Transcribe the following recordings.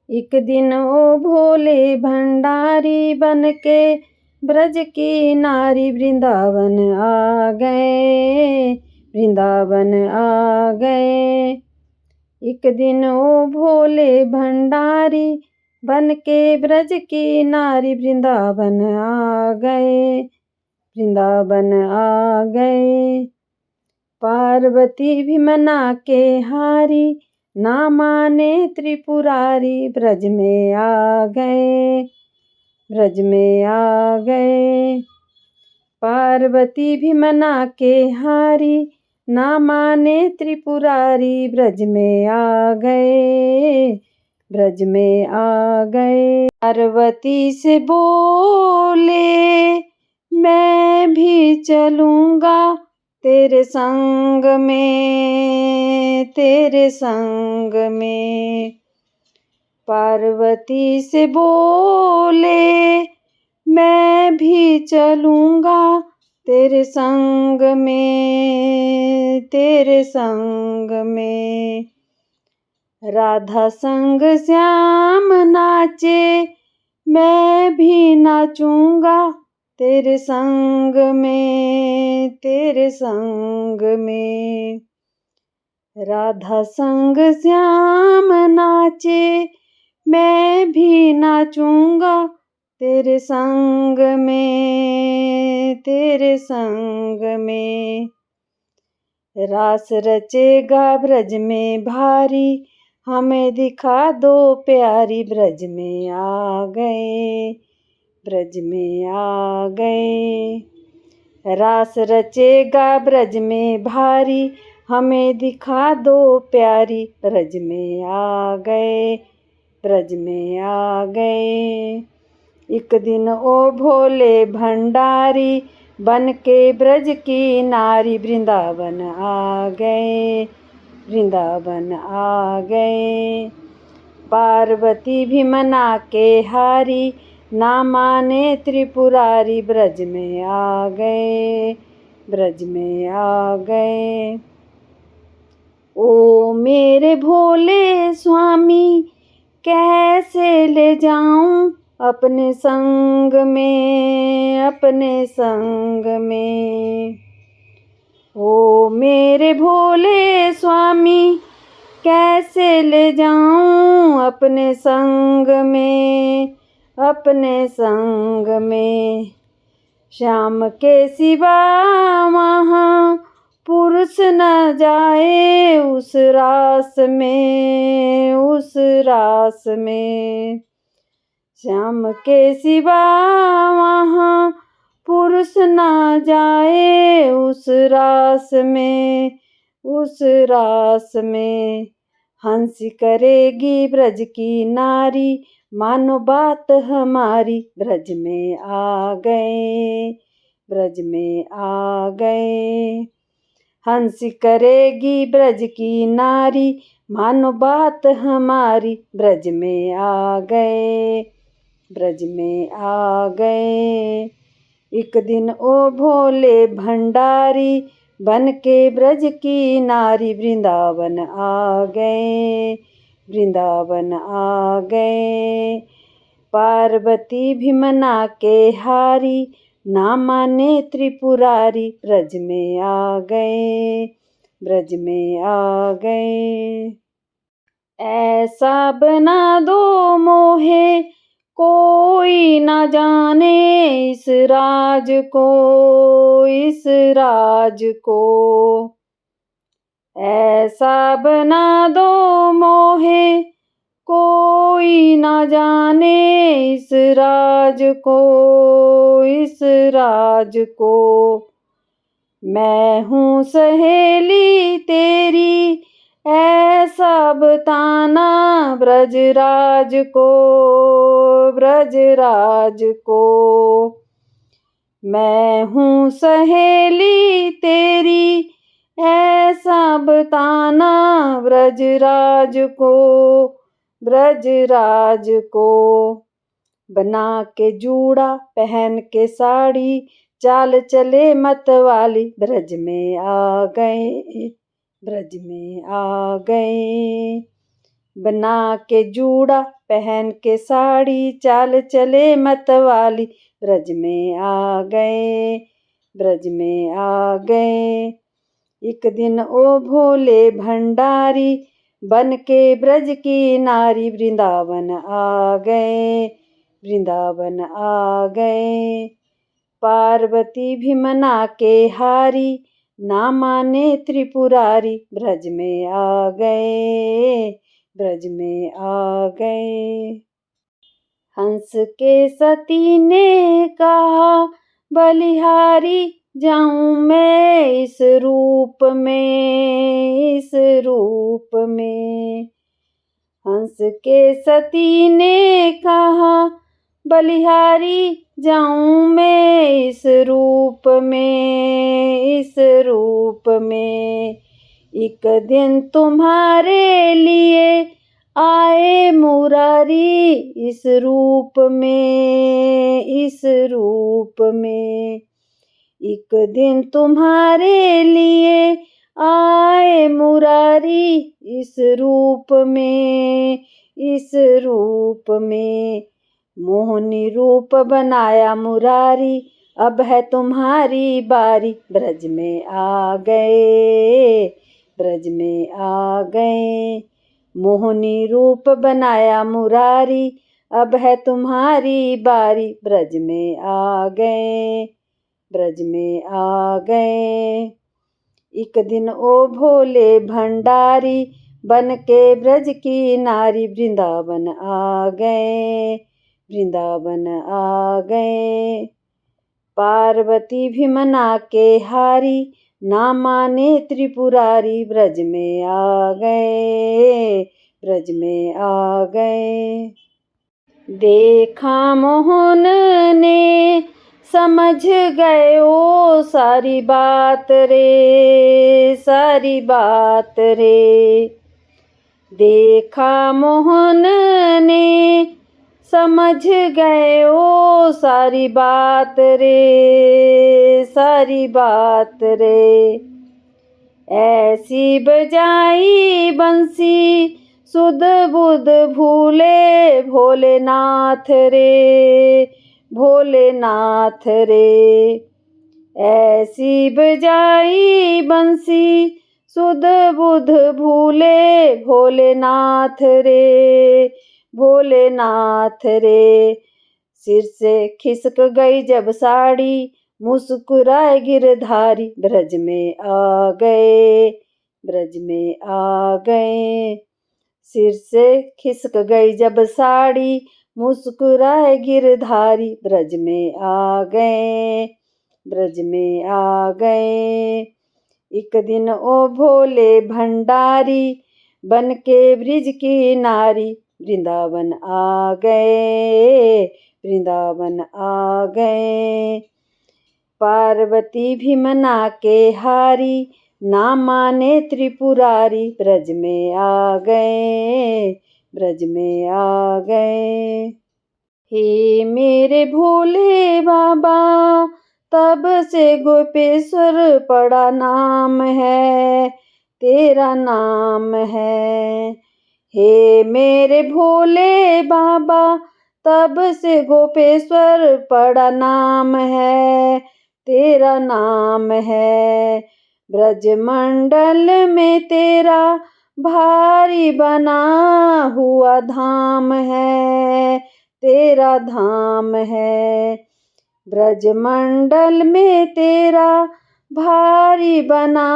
एक दिन ओ भोले भंडारी बन के ब्रज की नारी वृंदावन आ गए, वृंदावन आ गए। एक दिन ओ भोले भंडारी बन के ब्रज की नारी वृंदावन आ गए, वृंदावन आ गए। पार्वती भी मना के हारी, ना माने त्रिपुरारी, ब्रज में आ गए, ब्रज में आ गए। पार्वती भी मना के हारी, ना माने त्रिपुरारी, ब्रज में आ गए, ब्रज में आ गए। पार्वती से बोले मैं भी चलूँगा तेरे संग में, तेरे संग में। पार्वती से बोले मैं भी चलूँगा तेरे संग में, तेरे संग में। राधा संग श्याम नाचे मैं भी नाचूँगा तेरे संग में, तेरे संग में। राधा संग श्याम नाचे मैं भी नाचूँगा तेरे संग में, तेरे संग में। रास रचेगा ब्रज में भारी, हमें दिखा दो प्यारी, ब्रज में आ गए, ब्रज में आ गए। रास रचेगा ब्रज में भारी, हमें दिखा दो प्यारी, ब्रज में आ गए, ब्रज में आ गए। एक दिन ओ भोले भंडारी बन के ब्रज की नारी वृंदावन आ गए, वृंदावन आ गए। पार्वती भी मना के हारी, ना माने त्रिपुरारी, ब्रज में आ गए, ब्रज में आ गए। ओ मेरे भोले स्वामी कैसे ले जाऊं अपने संग में, अपने संग में। ओ मेरे भोले स्वामी कैसे ले जाऊं अपने संग में, अपने संग में। श्याम के सिवा वहाँ पुरुष न जाए उस रास में, उस रास में। श्याम के सिवा वहाँ पुरुष न जाए उस रास में, उस रास में। हंस करेगी ब्रज की नारी, मानो बात हमारी, ब्रज में आ गए, ब्रज में आ गए। हंस करेगी ब्रज की नारी, मानो बात हमारी, ब्रज में आ गए, ब्रज में आ गए। एक दिन ओ भोले भंडारी बन के ब्रज की नारी वृंदावन आ गए, वृंदावन आ गए। पार्वती भी मना के हारी, ना माने त्रिपुरारी, ब्रज में आ गए, ब्रज में आ गए। ऐसा बना दो मोहे कोई ना जाने इस राज को, इस राज को। ऐसा बना दो मोहे कोई ना जाने इस राज को, इस राज को। मैं हूँ सहेली तेरी ऐसा बताना ब्रजराज को, ब्रजराज को। मैं हूँ सहेली तेरी ऐसा बताना ब्रजराज को, ब्रजराज को। बना के जूड़ा पहन के साड़ी, चाल चले मतवाली, ब्रज में आ गए, ब्रज में आ गए। बना के जूड़ा पहन के साड़ी, चाल चले मतवाली, ब्रज में आ गए, ब्रज में आ गए। एक दिन ओ भोले भंडारी, बन के ब्रज की नारी, वृंदावन आ गए, वृंदावन आ गए। पार्वती भी मना के हारी, ना माने त्रिपुरारी, ब्रज में आ गए, ब्रज में आ गए। हंस के सती ने कहा, बलिहारी जाऊं मैं इस रूप में, इस रूप में। हंस के सती ने कहा, बलिहारी जाऊं मैं इस रूप में, इस रूप में। एक दिन तुम्हारे लिए आए मुरारी, इस रूप में, इस रूप में। एक दिन तुम्हारे लिए आए मुरारी, इस रूप में, इस रूप में। मोहनी रूप बनाया मुरारी, अब है तुम्हारी बारी, ब्रज में आ गए, ब्रज में आ गए। मोहनी रूप बनाया मुरारी, अब है तुम्हारी बारी, ब्रज में आ गए, ब्रज में आ गए। एक दिन ओ भोले भंडारी, बन के ब्रज की नारी, वृंदावन आ गए, वृंदावन आ गए। पार्वती भी मना के हारी, ना माने त्रिपुरारी, ब्रज में आ गए, ब्रज में आ गए। देखा मोहन ने समझ गए ओ सारी बात रे, सारी बात रे। देखा मोहन ने समझ गए ओ सारी बात रे, सारी बात रे। ऐसी बजाई बंसी सुध बुध भूले भोलेनाथ रे, भोलेनाथ रे। ऐसी बजाई बंसी सुध बुध भूले भोलेनाथ रे, भोलेनाथ रे। सिर से खिसक गई जब साड़ी, मुस्कुराए गिरधारी, ब्रज में आ गए, ब्रज में आ गए। सिर से खिसक गई जब साड़ी, मुस्कुराए गिरधारी, ब्रज में आ गए, ब्रज में आ गए। एक दिन ओ भोले भंडारी, बन के ब्रिज की नारी, वृंदावन आ गए, वृंदावन आ गए। पार्वती भी मना के हारी, ना माने त्रिपुरारी, ब्रज में आ गए, ब्रज में आ गए। हे मेरे भोले बाबा, तब से गोपेश्वर पड़ा नाम है, तेरा नाम है। हे मेरे भोले बाबा, तब से गोपेश्वर पड़ा नाम है, तेरा नाम है। ब्रज मंडल में तेरा भारी बना हुआ धाम है, तेरा धाम है। ब्रज मंडल में तेरा भारी बना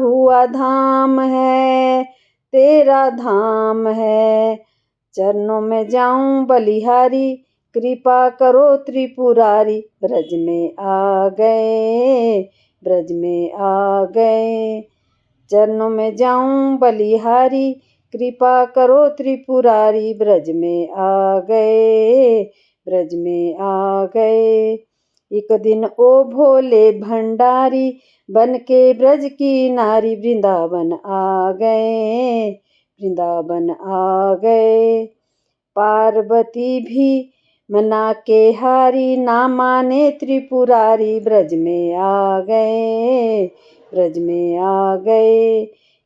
हुआ धाम है, तेरा धाम है। चरणों में जाऊं बलिहारी, कृपा करो त्रिपुरारी, ब्रज में आ गए, ब्रज में आ गए। चरणों में जाऊं बलिहारी, कृपा करो त्रिपुरारी, ब्रज में आ गए, ब्रज में आ गए। एक दिन ओ भोले भंडारी, बन के ब्रज की नारी, वृंदावन आ गए, वृंदावन आ गए। पार्वती भी मना के हारी, ना माने त्रिपुरारी, ब्रज में आ गए, ब्रज में आ गए।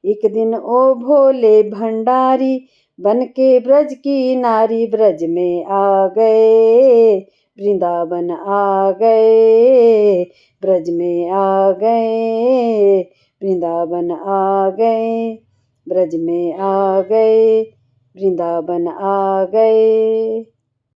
एक दिन ओ भोले भंडारी, बन के ब्रज की नारी ब्रज में आ गए, वृंदावन आ गए, ब्रज में आ गए, वृंदावन आ गए, ब्रज में आ गए, वृंदावन आ गए।